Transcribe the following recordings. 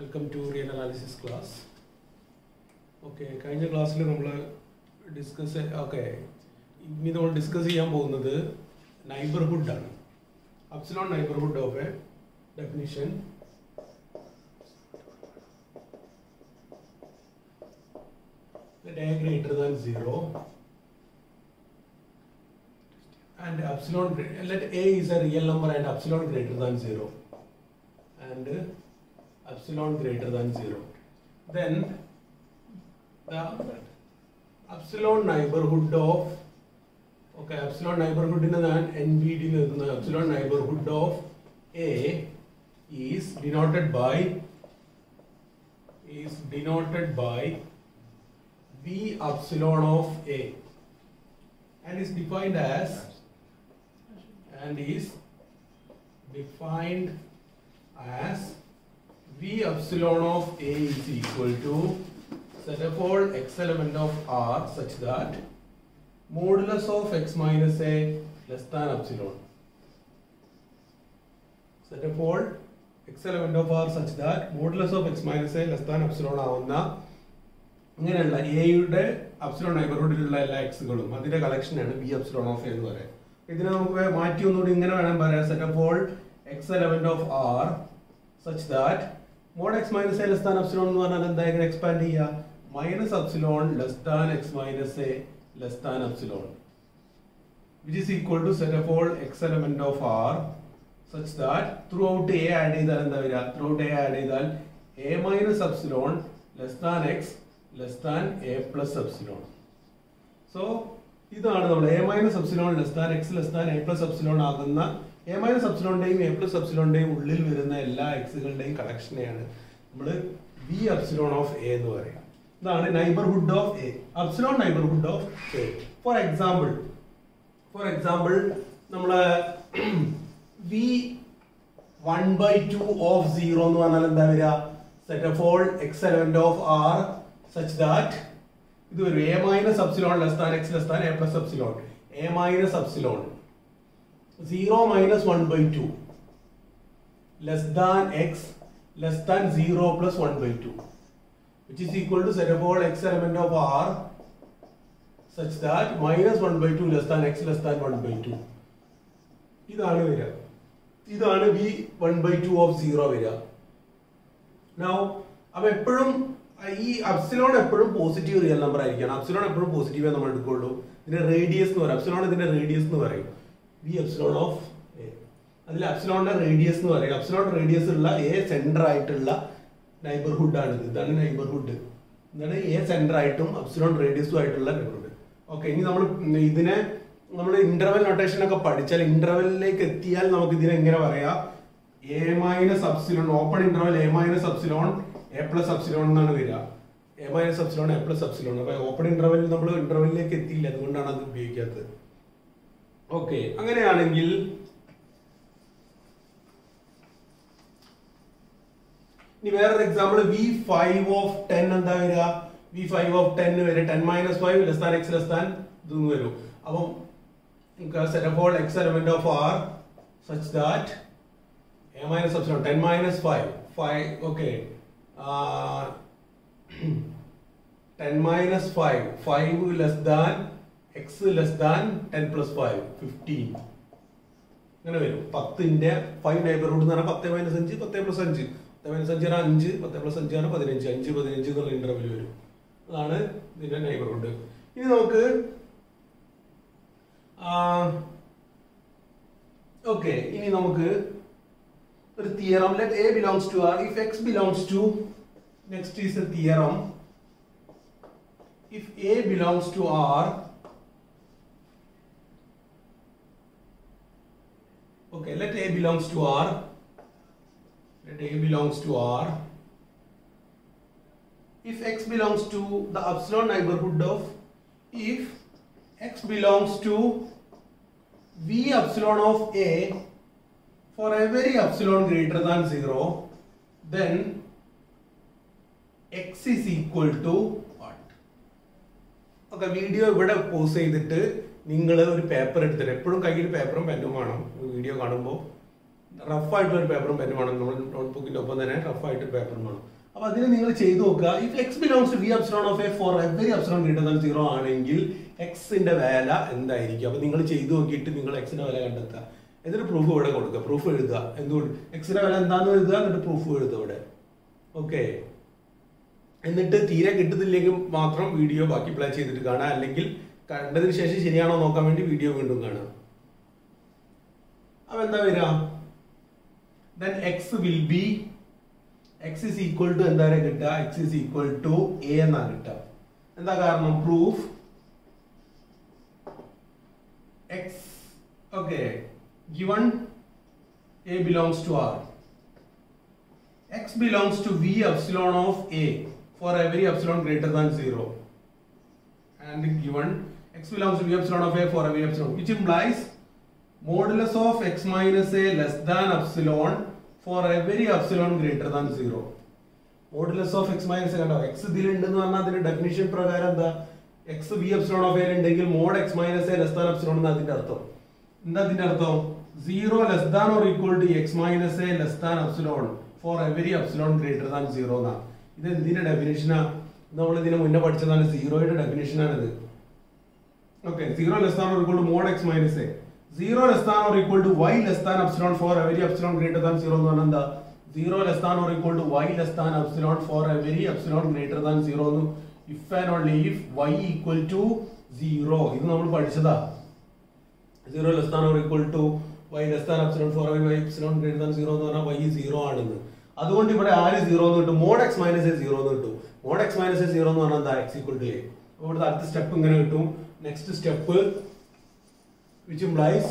Welcome to real analysis class. Okay, കഴിഞ്ഞ ക്ലാസ്സിൽ നമ്മൾ ഇനി നമ്മൾ ഡിസ്കസ് ചെയ്യാൻ പോകുന്നത് നൈബർഹുഡ് ആണ്. Epsilon neighbourhood of A definition let a greater than 0 and epsilon, let a is a real number and epsilon greater than 0 and epsilon greater than 0, then the epsilon neighborhood of epsilon neighborhood in an NBD epsilon neighborhood of a is denoted by V epsilon of a and is defined as V epsilon of a is equal to set of all x element of R such that modulus of x minus a less than epsilon. Set of all x element of R such that modulus of x minus a less than epsilon ആവുന്ന ഇങ്ങനെയുള്ള എയുടെ epsilon നൈബർഹുഡിലുള്ള എല്ലാ എക്സുകളും അതിന്റെ കളക്ഷനാണ് B epsilon of A എന്ന് പറയുന്നത്. ഇതിനെ നമുക്ക് മാറ്റി ഒന്നുകൂടി ഇങ്ങനെ വേണം പറയാം. Set of all x element of R such that mod x minus a less than epsilon എന്ന് പറഞ്ഞാൽ എന്താ ഇങ്ങനെ എക്സ്പാൻഡ് ചെയ്യുക, minus epsilon less than x minus a less than epsilon which is equal to set of all x element of R such that throughout a add ചെയ്താൽ എന്താ വരിക, throughout a add ചെയ്താൽ a minus epsilon less than x less than a plus epsilon. So ഇതാണ് നമ്മൾ a minus epsilon less than x less than a plus epsilon ആകുന്ന a minus epsilonന്റെയും a plus epsilonന്റെയും ഉള്ളിൽ വരുന്ന എല്ലാ എക്സുകളുടെയും കളക്ഷനെയാണ് നമ്മൾ v epsilon of a എന്ന് പറയുക. ഇതാണ് neighbourhood of a, epsilon neighbourhood of a. For example നമ്മൾ v 1/2 of 0 എന്ന് പറഞ്ഞാൽ എന്താ വരിക, set of all x element of r such that ഇത് വരും a minus epsilon less than x less than a plus epsilon, a minus epsilon 0 minus 1/2 less than x less than 0 plus 1/2 which is equal to set of all x element of r such that minus 1/2 less than x less than 1/2. ഇതാണ് വരിക, ഇതാണ് v 1/2 of 0 വരിക. Now അപ്പോൾ എപ്പോഴും ഈ epsilon എപ്പോഴും positive real number ആയിരിക്കണം. Epsilon എപ്പോഴും പോസിറ്റീവേ നമ്മൾ എടുക്കുള്ളൂ. ഇതിന്റെ റേഡിയസ് എന്ന് പറയും, അപ്സിലോൺ ഇതിന്റെ റേഡിയസ് എന്ന് പറയും, വി എപ്സിലോൺ ഓഫ് എ. അതിൽ അപ്സിലോണിന്റെ റേഡിയസ് എന്ന് പറയും. അപ്സിലോൺ റേഡിയസ് ഉള്ള എ സെന്റർ ആയിട്ടുള്ള നൈബർഹുഡ് ആണ് ഇത്. ഇതാണ് നൈബർഹുഡ്. എന്താണ് എ സെന്റർ ആയിട്ടും അപ്സിലോൺ റേഡിയസും ആയിട്ടുള്ള നൈബർഹുഡ്. ഓക്കെ, ഇനി നമ്മൾ ഇന്റർവെൽ നൊട്ടേഷൻ ഒക്കെ പഠിച്ചാൽ ഇന്റർവെല്ലിലേക്ക് എത്തിയാൽ നമുക്ക് ഇതിനെ എങ്ങനെ പറയാം, A minus epsilon open interval A minus epsilon A plus epsilon എന്നാണ് വരിക. A minus epsilon A plus epsilon. അപ്പൊ ഓപ്പൺ ഇന്റർവെല്ലിൽ നമ്മൾ ഇന്റർവെല്ലിലേക്ക് എത്തിയില്ല, അതുകൊണ്ടാണ് അത് ഉപയോഗിക്കാത്തത്. ഓക്കെ, അങ്ങനെയാണെങ്കിൽ ഇനി വേറൊരു എക്സാമ്പിൾ v5 of 10 എന്താ വരിക, v5 of 10 വരെ 10 minus 5 less than x less than ഇതൊന്നും വരും. അപ്പം set of all x element of R such that a minus epsilon 10 minus 5 okay 10 minus 5 less than x less than 10 plus 5 15 അങ്ങനെ വരും. 10ന്റെ 5 neighbourhood എന്ന് പറഞ്ഞാൽ 10 minus 5 10 plus 5 10 minus 5 ആണ് 5 10 plus 5 ആണ് 15 5 15 എന്നുള്ള ഇന്റർവെൽ വരും. അതാണ് ഇതിന്റെ നൈബർഹുഡ്. ഇനി നമുക്ക് ഓക്കെ, ഇനി നമുക്ക് ഒരു theorem, let a belongs to R if x belongs to, next is the theorem, if a belongs to R, okay, let a belongs to R, let a belongs to R, if x belongs to the epsilon neighborhood of, if x belongs to v epsilon of a for every epsilon greater than 0, then x is equal to what? Okay, video ഇവിടെ pose ചെയ്തിട്ട് നിങ്ങൾ ഒരു paper എടുത്തിട്ട്, എപ്പോഴും കയ്യിൽ പേപ്പറും പെന്നും വേണം video കാണുമ്പോൾ, റഫായിട്ടുള്ള ഒരു പേപ്പറും പെന്നും വേണം. നമ്മൾ നോട്ട്ബുക്കിന്റെ ഒപ്പം തന്നെ റഫായിട്ട് പേപ്പറും വേണം. അപ്പൊ അതിന് നിങ്ങൾ ചെയ്തു നോക്കുക. If x belongs to V epsilon of a for every epsilon greater than 0 ആണെങ്കിൽ എക്സിന്റെ വില എന്തായിരിക്കും? അപ്പൊ നിങ്ങൾ ചെയ്തു നോക്കിയിട്ട് നിങ്ങൾ എക്സിന്റെ വില കണ്ടെത്തുക. എന്നിട്ട് പ്രൂഫ് ഇവിടെ കൊടുക്കുക. പ്രൂഫ് എഴുതുക. എന്തുകൊണ്ട് എക്സിന്റെ വില എന്താന്ന് എഴുതുക, എന്നിട്ട് പ്രൂഫ് എഴുതുക ഇവിടെ. ഓക്കെ. എന്നിട്ട് തീരെ കിട്ടുന്നില്ലെങ്കിൽ മാത്രം വീഡിയോ ബാക്കി പ്ലേ ചെയ്തിട്ട് കാണുക. അല്ലെങ്കിൽ കണ്ടതിന് ശേഷം ശരിയാണോ നോക്കാൻ വേണ്ടി വീഡിയോ വീണ്ടും കാണുക. അപ്പൊ എന്താ വരിക? then x will be x is equal to എന്താ കിട്ടുക? x is equal to a എന്നാ കിട്ടുക. എന്താ കാരണം? Proof x okay given a belongs to R, x belongs to v epsilon of a for every epsilon greater than 0, and given x belongs to v epsilon of a for every epsilon, which implies modulus of x minus a less than epsilon for every epsilon greater than 0. Modulus of x minus a കണ്ടോ? x ഇതിലുണ്ടെന്ന് പറഞ്ഞാൽ അതിന്റെ definition പ്രകാരം എന്താ? x v epsilon of a ഉണ്ടെങ്കിൽ mod x minus a less than epsilon എന്ന് അതിന്റെ അർത്ഥം. എന്താ അതിന്റെ അർത്ഥം? 0 less than or equal to x minus a less than epsilon for every epsilon greater than 0 എന്നാ. ഇത് എന്തിന്റെ ഡെഫിനിഷനാ? നമ്മൾ ഇതിന് മുന്നേ പഠിച്ചതാണ്. സീറോയുടെ ഡെഫിനിഷനാണിത്. Okay. 0 less than or equal to mod x minus a, 0 less than or equal to y less than epsilon for every epsilon greater than 0 എന്ന് പറഞ്ഞാൽ എന്താ? 0 less than or equal to y less than epsilon for every epsilon greater than 0 എന്ന്. if and only if y equal to 0. ഇത് നമ്മൾ പഠിച്ചതാ. 0 less than or equal to y less than epsilon for every epsilon greater than 0 എന്ന് പറഞ്ഞാൽ y 0 ആണെന്ന്. അതുകൊണ്ട് ഇവിടെ ആര് 0 എന്ന് കിട്ടും? mod x minus a 0 എന്ന് കിട്ടും. mod x minus a 0 എന്ന് പറഞ്ഞാൽ എന്താ? x equal to a. അപ്പോൾ ഇവിടുത്തെ അടുത്ത സ്റ്റെപ്പ് ഇങ്ങനെ കിട്ടും. Next step which implies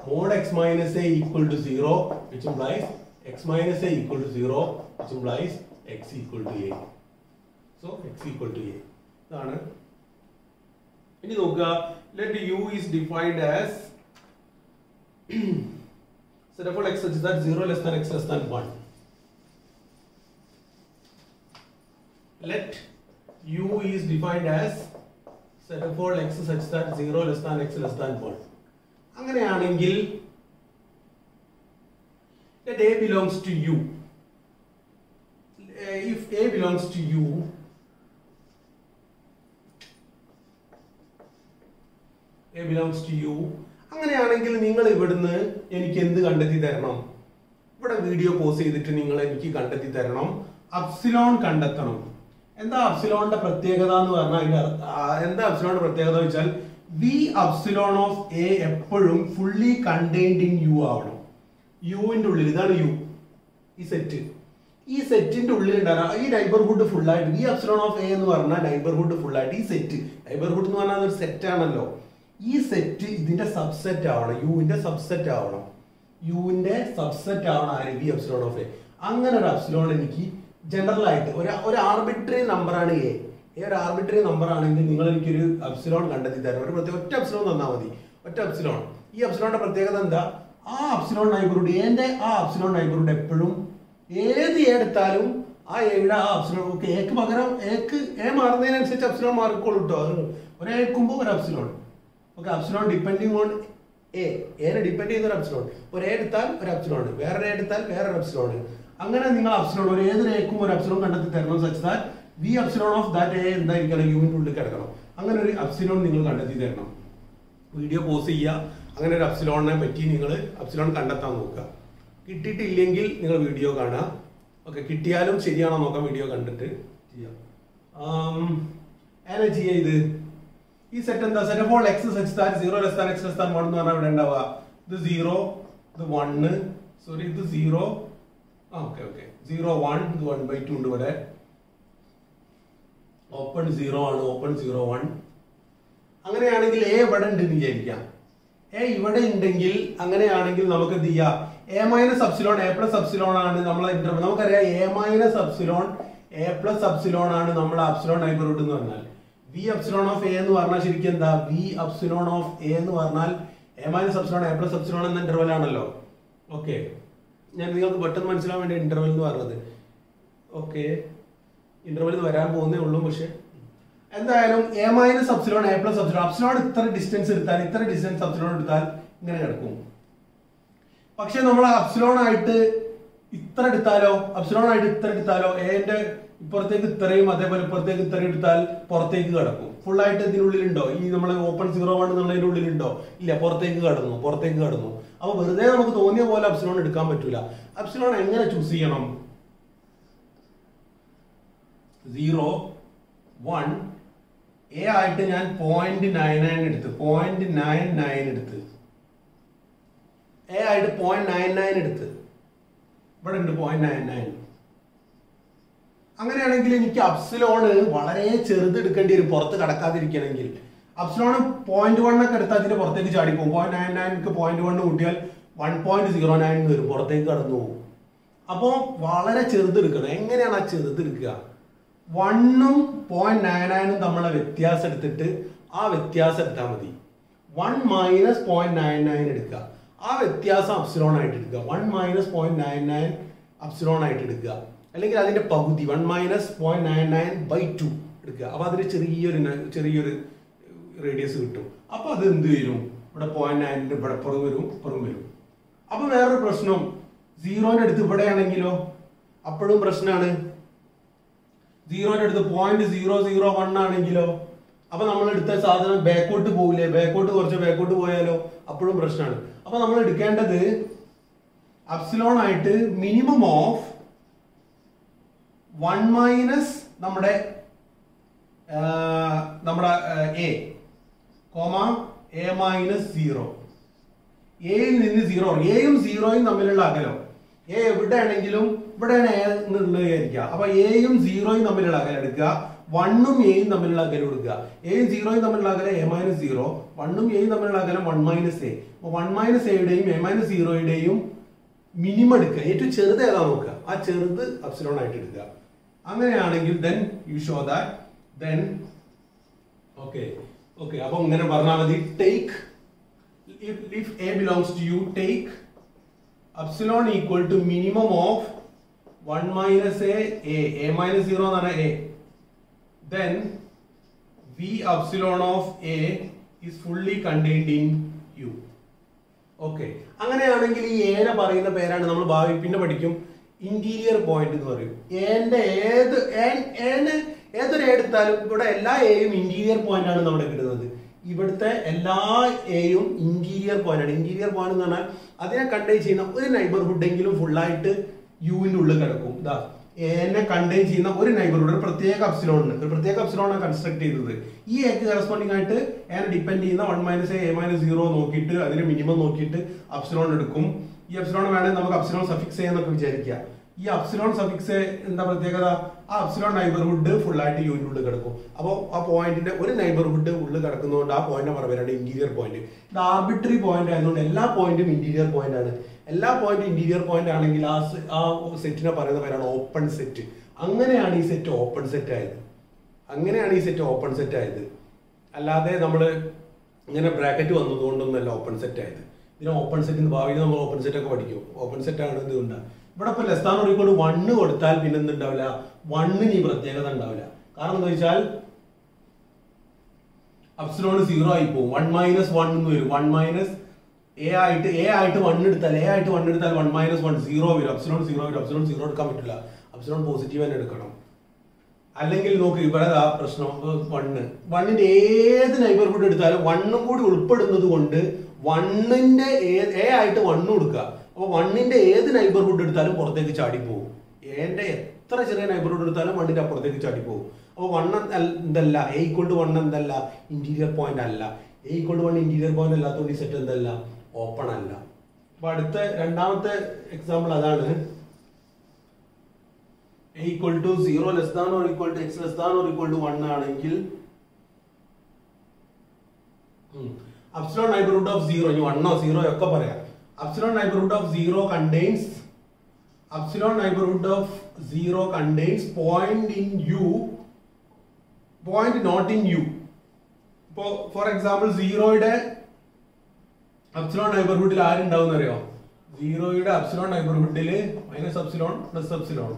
mod x minus a equal to 0, which implies x minus a equal to 0, which implies x equal to a. So x equal to a. ഇതാണ്. ഇനി നോക്കുക. let u is defined as set of all x such that 0 less than x less than 1. let u is defined as set of all x such that 0 less than x less than 1. അങ്ങനെയാണെങ്കിൽ let a belongs to u. if a belongs to u, a belongs to u, അങ്ങനെയാണെങ്കിൽ നിങ്ങൾ ഇവിടുന്ന് എനിക്ക് എന്ത് കണ്ടെത്തി തരണം? ഇവിടെ video pause ചെയ്തിട്ട് നിങ്ങൾ എനിക്ക് കണ്ടെത്തി തരണം. അപ്സിലോൺ കണ്ടെത്തണം. എന്താ അപ്സിലോണിന്റെ പ്രത്യേകത എന്ന് പറഞ്ഞാൽ എന്താ അപ്സിലോണിന്റെ പ്രത്യേകത വെച്ചാൽ v epsilon of a എപ്പോഴും ഫുള്ളി കണ്ടെയ്ൻഡ് ഇൻ u ആവണം. യുവിന്റെ ഉള്ളിൽ. ഇതാണ് u. ഈ സെറ്റ്. ഈ സെറ്റിന്റെ ഉള്ളിൽ ഉണ്ടാകുന്ന ഈ നൈബർഹുഡ് ഫുൾ ആയിട്ട് v epsilon of a എന്ന് പറഞ്ഞാൽ നൈബർഹുഡ് ഫുൾ ആയിട്ട് ഈ സെറ്റ്. നൈബർഹുഡ് എന്ന് പറഞ്ഞാൽ ഒരു സെറ്റ് ആണല്ലോ. ഈ സെറ്റ് ഇതിന്റെ സബ്സെറ്റ് ആവണം. യുവിന്റെ സബ്സെറ്റ് ആവണം. യുവിന്റെ സബ്സെറ്റ് ആവണം ആര്? v epsilon of a. അങ്ങനെ ഒരു എപ്സിലോൺ എനിക്ക് ജനറൽ ആയിട്ട് ഒരു ആർബിട്രറി നമ്പർ ആണ് എ. ഒരു ആർബിട്രറി നമ്പർ ആണെങ്കിൽ നിങ്ങൾ എനിക്കൊരു എപ്സിലോൺ കണ്ടെത്തി തരണം. ഒരു പ്രത്യേക ഒറ്റ എപ്സിലോൺ തന്നാൽ മതി. ഒറ്റ എപ്സിലോൺ. ഈ എപ്സിലോണിന്റെ പ്രത്യേകത എന്താ? ആ എപ്സിലോൺ നൈബർഹുഡ് എന്റെ ആ എപ്സിലോൺ നൈബർഹുഡ് എപ്പോഴും ഏത് എ എടുത്താലും ആ എയുടെ ആ എപ്സിലോൺ ഓക്കെ എക്ക് പകരം എക്ക് എ മാറുന്നതിനനുസരിച്ച് എപ്സിലോൺ മാറിക്കോളൂ കേട്ടോ. ഒരു എക്കുമ്പോൾ ഒരു epsilon. Okay. Epsilon depending on എനെ ഡിപ്പെൻഡ് ചെയ്യുന്ന ഒരു എപ്സിലോൺ. ഒരു എ എടുത്താൽ ഒരു എപ്സിലോൺ, വേറൊരു എ എടുത്താൽ വേറൊരു എപ്സിലോൺ. അങ്ങനെ നിങ്ങൾ എപ്സിലോൺ ഒരു ഏതൊരു എക്കും ഒരു എപ്സിലോൺ കണ്ടെത്തി തരണം. Such that v epsilon of that a എന്തായിരിക്കണം? യുവിന്റെ ഉള്ളിൽ കിടക്കണം. അങ്ങനെ ഒരു എപ്സിലോൺ നിങ്ങൾ കണ്ടെത്തി തരണം. വീഡിയോ പോസ് ചെയ്യുക. അങ്ങനെ ഒരു എപ്സിലോണിനെ പറ്റി നിങ്ങൾ എപ്സിലോൺ കണ്ടെത്താൻ നോക്കുക. കിട്ടിയിട്ടില്ലെങ്കിൽ നിങ്ങൾ വീഡിയോ കാണുക. ഓക്കെ. കിട്ടിയാലും ശരിയാണോ നോക്കാം വീഡിയോ കണ്ടിട്ട് ചെയ്യാം. അങ്ങനെ ചെയ്യുക. ഇത് ഈ സെറ്റ് എന്താ? Set of all X such that 0 less than x less than 1 എന്ന് പറഞ്ഞാൽ ഇവിടെ ഉണ്ടാവുക. ഇത് 0, ഇത് 1, സോറി ഇത് 0, ഓക്കെ ഓക്കെ 0 1, ഇത് 1/2 ഉണ്ട് ഇവിടെ. ഓപ്പൺ 0 ആണ്. ഓപ്പൺ 0 1. അങ്ങനെയാണെങ്കിൽ എ ഇവിടെ ഉണ്ട് എന്ന് വിചാരിക്കാം. എ ഇവിടെ ഉണ്ടെങ്കിൽ അങ്ങനെയാണെങ്കിൽ നമുക്ക് എന്ത് ചെയ്യാം? A minus epsilon A plus epsilon ആണ് നമ്മളെ ഇന്റർവൽ. നമുക്കറിയാം A minus epsilon A plus epsilon ആണ് നമ്മളെ എപ്സിലോൺ നൈബർഹുഡ് എന്ന് പറഞ്ഞാൽ. v epsilon of a എന്ന് പറഞ്ഞാൽ ശരിക്കും എന്താ? v epsilon of a എന്ന് പറഞ്ഞാൽ a minus epsilon A plus epsilon എന്ന ഇന്റർവൽ ആണല്ലോ. ഓക്കെ. ഞാൻ നിങ്ങൾക്ക് പെട്ടെന്ന് മനസ്സിലാൻ വേണ്ടി ഇന്റർവൽ എന്ന് പറഞ്ഞത്. ഓക്കെ. ഇന്റർവെൽ വരാൻ പോകുന്നേ ഉള്ളൂ. പക്ഷെ എന്തായാലും A minus epsilon A plus epsilon epsilon ഇത്ര ഡിസ്റ്റൻസ് എടുത്താൽ ഇത്ര ഡിസ്റ്റൻസ് എപ്സിലോൺ എടുത്താൽ ഇങ്ങനെ കിടക്കും. പക്ഷെ നമ്മൾ അപ്സിലോൺ ആയിട്ട് ഇത്ര എടുത്താലോ, അപ്സിലോൺ ആയിട്ട് ഇത്ര എടുത്താലോ, എന്റെ ഇപ്പുറത്തേക്ക് ഇത്രയും അതേപോലെ ഇപ്പുറത്തേക്ക് ഇത്രയും എടുത്താൽ പുറത്തേക്ക് കിടക്കും. ഫുൾ ആയിട്ട് ഇതിനുള്ളിലുണ്ടോ? ഈ നമ്മൾ ഓപ്പൺ 0 എന്നുള്ളതിന്റെ ഉള്ളിലുണ്ടോ? ഇല്ല, പുറത്തേക്ക് കടന്നു. അപ്പൊ വെറുതെ നമുക്ക് തോന്നിയ പോലെ അപ്സിലോൺ എടുക്കാൻ പറ്റൂല. അപ്സിലോൺ എങ്ങനെ ചൂസ് ചെയ്യണം? 0, 1 എ ആയിട്ട് ഞാൻ 0.99 എടുത്ത്, 0.99 എടുത്ത്, എ ആയിട്ട് 0.99 എടുത്ത്, ഇവിടെ ഉണ്ട് 0.99. അങ്ങനെയാണെങ്കിൽ എനിക്ക് അപ്സിലോണ് വളരെ ചെറുത് എടുക്കേണ്ടി വരും, പുറത്ത് കടക്കാതിരിക്കണമെങ്കിൽ. അപ്സിലോൺ 0.1 ഒക്കെ എടുത്താൽ അതിന്റെ പുറത്തേക്ക് ചാടിപ്പോകും. 0.99 0.1 കൂട്ടിയാൽ 1.09 വരും, പുറത്തേക്ക് കടന്നു പോകും. അപ്പോ വളരെ ചെറുത് എടുക്കണം. എങ്ങനെയാണ് ആ ചെറുത് എടുക്കുക? 1ഉം 0.99 തമ്മിലുള്ള വ്യത്യാസം എടുത്തിട്ട് ആ വ്യത്യാസം എടുത്താൽ മതി. 1 മൈനസ് 0.99 എടുക്കുക, ആ വ്യത്യാസം അപ്സിലോൺ ആയിട്ട് എടുക്കുക. 1 മൈനസ് 0.99 അപ്സിലോൺ ആയിട്ട് എടുക്കുക. അല്ലെങ്കിൽ അതിന്റെ പകുതി 1 മൈനസ് 0.99/2 എടുക്കുക. അപ്പൊ അതിന് ചെറിയൊരു റേഡിയസ് കിട്ടും. അപ്പൊ അത് എന്ത് വരും? ഇവിടെ 0.9 ഇവിടെ പുറം വരും. അപ്പൊ വേറൊരു പ്രശ്നം, 0ന്റെ അടുത്ത് ഇവിടെയാണെങ്കിലോ അപ്പോഴും പ്രശ്നമാണ്. 0ന്റെ അടുത്ത് 0.001 ആണെങ്കിലോ അപ്പൊ നമ്മൾ എടുത്ത സാധനം ബാക്കോട്ട് പോകില്ലേ? കുറച്ച് ബാക്കോട്ട് പോയാലോ അപ്പോഴും പ്രശ്നമാണ്. അപ്പൊ നമ്മൾ എടുക്കേണ്ടത് അപ്സിലോൺ ആയിട്ട് മിനിമം ഓഫ് 1 മൈനസ് നമ്മുടെ എ കോമ എ മൈനസ് 0. എയിൽ നിന്ന് 0, എയും 0യും തമ്മിലുള്ള അകലം. എ എവിടെയാണെങ്കിലും ഇവിടെയാണ് എ എന്നുള്ളത് വിചാരിക്കുക. അപ്പൊ എയും 0യും തമ്മിലുള്ള അകലം എടുക്കുക, 1ഉം എയും തമ്മിലുള്ള അകലം എടുക്കുക. എയും 0യും തമ്മിലുള്ള അകലം എ മൈനസ് 0, 1ഉം എയും തമ്മിലുള്ള അകലം 1 മൈനസ് എ. 1 മൈനസ് എയുടെയും എ മൈനസ് 0യുടെയും മിനിമം എടുക്കുക. ഏറ്റവും ചെറുത് ഏതാ നോക്കുക, ആ ചെറുത് അപ്സിലോൺ ആയിട്ട് എടുക്കുക. അങ്ങനെയാണെങ്കിൽ then you show that then okay അപ്പൊ ഇങ്ങനെ പറഞ്ഞാൽ മതി. take if a belongs to you, take epsilon equal to minimum of 1 minus a minus 0 എന്നാണ് a, then v epsilon of a is fully contained in u. Okay, അങ്ങനെയാണെങ്കിൽ ഈ എനെ പറയുന്ന പേരാണ് നമ്മൾ ഭാവി പിന്നെ പഠിക്കും ഇന്റീരിയർ പോയിന്റ് എന്ന് പറയും. ഏതൊരു എടുത്താലും ഇവിടെ എല്ലാ എയും ഇന്റീരിയർ പോയിന്റ് ആണ് നമ്മുടെ കിട്ടുന്നത്. ഇവിടുത്തെ എല്ലാ എയും ഇന്റീരിയർ പോയിന്റ് ആണ്. ഇന്റീരിയർ പോയിന്റ് എന്ന് പറഞ്ഞാൽ അതിനെ കണ്ടെയ്ൻ ചെയ്യുന്ന ഒരു നൈബർഹുഡ് എങ്കിലും ഫുള്ളായിട്ട് യുവിന്റെ ഉള്ളിൽ കിടക്കും. ഇതാ എന്നെ കണ്ടെയ്ൻ ചെയ്യുന്ന ഒരു നൈബർഹുഡ്, ഒരു പ്രത്യേക അപ്സിലോണാണ് കൺസ്ട്രക്ട് ചെയ്തത്. ഈ എക്ക് കറസ്പോണ്ടിങ് ആയിട്ട് എന്നെ ഡിപ്പെൻഡ് ചെയ്യുന്ന 1 മൈനസ് എ മൈനസ് 0 നോക്കിയിട്ട് അതിന് മിനിമം നോക്കിയിട്ട് അപ്സിലോൺ എടുക്കും. ഈ അപ്സിലോൺ വേണമെങ്കിൽ നമുക്ക് അപ്സിലോൺ സഫിക്സ് എന്നൊക്കെ വിചാരിക്കുക. ഈ അപ്സിലോൺ സഫിക്സ് എന്താ പ്രത്യേകത? ആ അപ്സിലോൺ നൈബർഹുഡ് ഫുൾ ആയിട്ട് യൂണിറ്റ് ഉള്ളിൽ കിടക്കും. അപ്പോൾ ആ പോയിന്റിന്റെ ഒരു നൈബർഹുഡ് ഉള്ളിൽ കിടക്കുന്നതുകൊണ്ട് ആ പോയിന്റ് പറയുന്നത് ഇന്റീരിയർ പോയിന്റ്. ഇത് ആർബിട്രറി പോയിന്റ് ആയതുകൊണ്ട് എല്ലാ പോയിന്റും ഇന്റീരിയർ പോയിന്റ് ആണ്. എല്ലാ പോയിന്റും ഇന്റീരിയർ പോയിന്റ് ആണെങ്കിൽ ആ സെറ്റിനെ പറയുന്ന പേരാണ് ഓപ്പൺ സെറ്റ്. അങ്ങനെയാണ് ഈ സെറ്റ് ഓപ്പൺ സെറ്റ് ആയത്. അല്ലാതെ നമ്മൾ ഇങ്ങനെ ബ്രാക്കറ്റ് വന്നതുകൊണ്ടൊന്നല്ല ഓപ്പൺ സെറ്റ് ആയത്. ഇതിനെ ഓപ്പൺ സെറ്റ് ഭാവിയിൽ നമ്മൾ ഓപ്പൺ സെറ്റ് ഒക്കെ പഠിക്കും. ഓപ്പൺ സെറ്റ് ആണ് ഇതുകൊണ്ടാണ്. ഇവിടെ ഇപ്പൊ less than or equal to 1 കൊടുത്താൽ പിന്നെ എന്തുണ്ടാവില്ല? 1ന് ഈ പ്രത്യേകത ഉണ്ടാവില്ല. കാരണം എന്താ വെച്ചാൽ അപ്സിലോൺ 0 ആയി പോകും. 1 മൈനസ് 1 എന്ന് വരും. 1 മൈനസ് എ ആയിട്ട് 1 എടുത്താൽ 1 മൈനസ് 1 0 വരും. അപ്സിലോൺ 0 വരും. അപ്സിലോൺ 0 എടുക്കാൻ പറ്റില്ല. അപ്സിലോൺ പോസിറ്റീവ് തന്നെ എടുക്കണം. അല്ലെങ്കിൽ നോക്ക് ഇവിടെ ആ പ്രശ്നം 1ന്റെ ഏത് നൈബർഹുഡ് എടുത്താലും 1ഉം കൂടി ഉൾപ്പെടുന്നത് കൊണ്ട് 1ന്റെ എ ആയിട്ട് 1 കൊടുക്കുക. അപ്പൊ 1ന്റെ ഏത് നൈബർഹുഡ് എടുത്താലും പുറത്തേക്ക് ചാടിപ്പോകും. എന്റെ എത്ര ചെറിയ നൈബർഹുഡ് എടുത്താലും 1ന്റെ അപ്പുറത്തേക്ക് ചാടിപ്പോകും. അപ്പൊ 1 എന്തല്ല, എ ഈക്വൽ ടു 1 എന്തല്ല, ഇന്റീരിയർ പോയിന്റ് അല്ല. A equal to 1 interior point അല്ലാത്തതുകൊണ്ട് ഈ സെറ്റ് എന്തല്ല, ഓപ്പൺ അല്ല. അപ്പൊ അടുത്ത രണ്ടാമത്തെ എക്സാമ്പിൾ അതാണ്. a equal to 0 less than or equal to x less than or equal to 1 ആണെങ്കിൽ epsilon neighborhood of 0 ഇനി 1 ഓ 0 ഒക്കെ പറയാം. epsilon neighborhood of 0 contains point in u, point not in u. ഇപ്പോ ഫോർ എക്സാമ്പിൾ 0യുടെ epsilon neighborhoodൽ ആരുണ്ടാവും അറിയോ? 0യുടെ epsilon neighborhoodൽ മൈനസ് എപ്സിലോൺ പ്ലസ് എപ്സിലോൺ.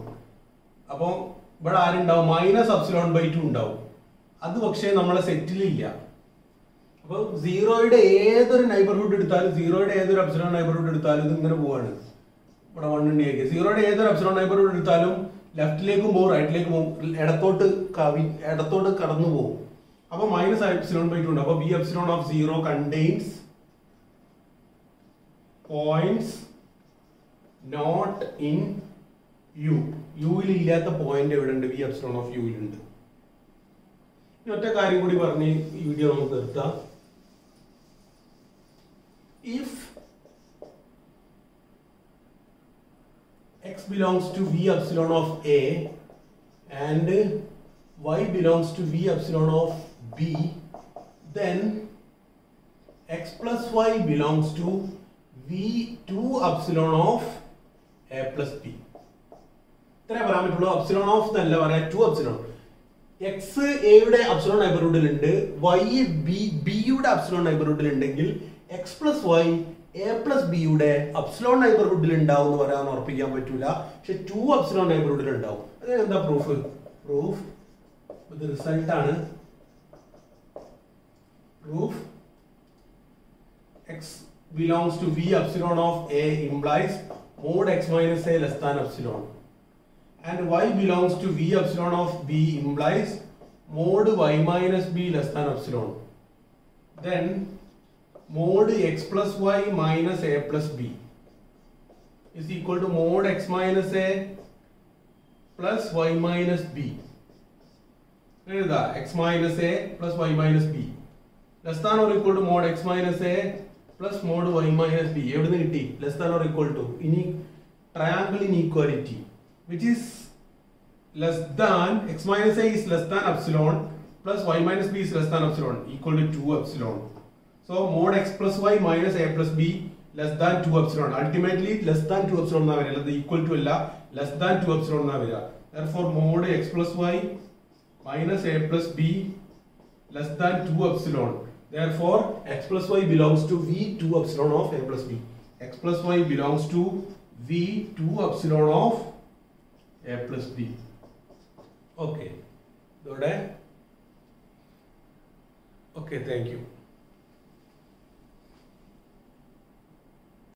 അപ്പോൾ ഇവിടെ ആരുണ്ടാവും? മൈനസ് എപ്സിലോൺ/2 ഉണ്ടാവും. അത് പക്ഷേ നമ്മളെ സെറ്റിലില്ല. അപ്പോൾ സീറോയുടെ ഏതൊരു നൈബർഹുഡ് എടുത്താലും സീറോയുടെ ഏതൊരു അപ്സിലോൺ നൈബർഹുഡ് എടുത്താലും ഇത് ഇങ്ങനെ പോവാണ്. ഇവിടെ 1 ഉണ്ടാക്കി സീറോയുടെ ഏതൊരു അപ്സിലോൺ നൈബർഹുഡ് എടുത്താലും ലെഫ്റ്റിലേക്കും പോകും റൈറ്റിലേക്കും പോകും, ഇടത്തോട്ട് കടന്നു പോകും. അപ്പൊ മൈനസ് എപ്സിലോൺ ബൈ 2 ഉണ്ട്. അപ്പൊ B epsilon of 0 contains points not in U. യുവിൽ ഇല്ലാത്ത പോയിന്റ് എവിടെ ഉണ്ട്? ബി എപ്സിലോൺ ഓഫ് യുവിലുണ്ട്. ഇനി ഒറ്റ കാര്യം കൂടി പറഞ്ഞ് ഈ വീഡിയോ നമുക്ക് നിർത്താം. If x belongs to v epsilon of a and y belongs to v epsilon of b, then x plus y belongs to v2 epsilon of a plus b. ഇത്രേ പറയാൻ പറ്റുള്ളൂ. എപ്സിലോൺ ഓഫ് എന്നല്ല പറയാം, 2 epsilon. X എയുടെ epsilon നൈബർഹുഡിൽ ഉണ്ട്, y ബിയുടെ epsilon നൈബർഹുഡിൽ ഉണ്ടെങ്കിൽ x plus y a plus ബിയുടെ അപ്സിലോൺ നൈബർഹുഡിൽ ഉണ്ടാവും എന്ന് പറയാൻ ഉറപ്പിക്കാൻ പറ്റൂല. പക്ഷെ 2 അപ്സിലോൺ നൈബർഹുഡിൽ ഉണ്ടാവും. അതിന് എന്താ പ്രൂഫ്? ഇത് റിസൾട്ട് ആണ്. Proof x belongs to v epsilon of a implies mod x minus a less than epsilon, and y belongs to v epsilon of b implies mod y minus b less than epsilon. Then mod x plus y minus a plus b is equal to mod x minus a plus y minus b. x minus a plus y minus b less than or equal to mod x minus a plus mod y minus b. എവിടുന്ന് കിട്ടി? less than or equal to ഇനി triangle inequality which is less than x minus a is less than epsilon plus y minus b is less than epsilon equal to 2 epsilon. So mod x plus y minus a plus b less than 2 epsilon. Ultimately less than 2 epsilon എന്നാ വരിക, അല്ലാതെ equal to അല്ല, less than 2 epsilon എന്നാ വരിക. Therefore mod x plus y minus a plus b less than 2 epsilon. Therefore x plus y belongs to v2 epsilon of a plus b. X plus y belongs to v2 epsilon of a plus b. Okay. Okay, thank you.